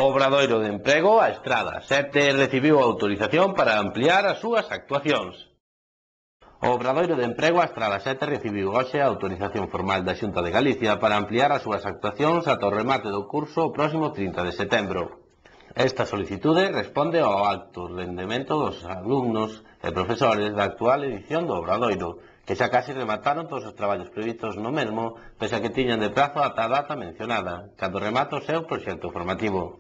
O Obradoiro de Emprego a Estrada 7 recibiu autorización para ampliar as súas actuacións. O Obradoiro de Emprego a Estrada 7 recibiu hoxe a autorización formal da Xunta de Galicia para ampliar as súas actuacións ata o remate do curso o próximo 30 de setembro. Esta solicitude responde ao alto rendemento dos alumnos e profesores da actual edición do Obradoiro, que xa casi remataron todos os traballos previstos no mesmo, pese a que tiñan de prazo ata a data mencionada, cando remata o seu proxecto formativo.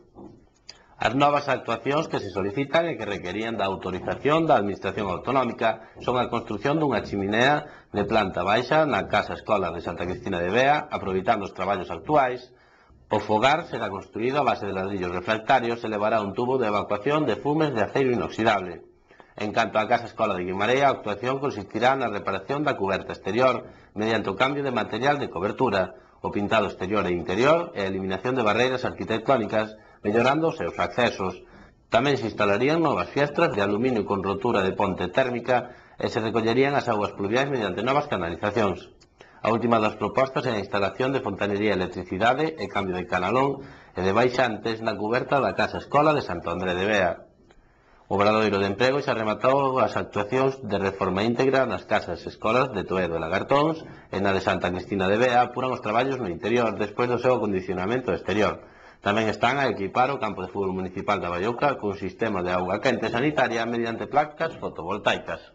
As novas actuacións que se solicitan e que requerían da autorización da Administración Autonómica son a construción dunha chiminea de planta baixa na Casa Escola de Santa Cristina de Bea, aproveitando os traballos actuais. O fogar será construído a base de ladrillos refractarios e levará un tubo de evacuación de fumes de aceiro inoxidable. En canto á Casa Escola de Guimarães, a actuación consistirá na reparación da cuberta exterior mediante o cambio de material de cobertura, o pintado exterior e interior e a eliminación de barreiras arquitectónicas, mellorando os seus accesos. Tamén se instalarían novas fiestras de aluminio con rotura de ponte térmica e se recollerían as augas pluviais mediante novas canalizacións. A última das propostas é a instalación de fontanería e electricidade e cambio de canalón e de baixantes na cuberta da Casa Escola de Santo André de Bea. O Obradoiro de Emprego xa rematou as actuacións de reforma íntegra nas casas escolas de Toedo e Lagartóns e na de Santa Cristina de Bea apuran os traballos no interior despois do seu acondicionamento exterior. Tamén están a equipar o campo de fútbol municipal da Baiouca cun sistema de auga quente sanitaria mediante placas fotovoltaicas.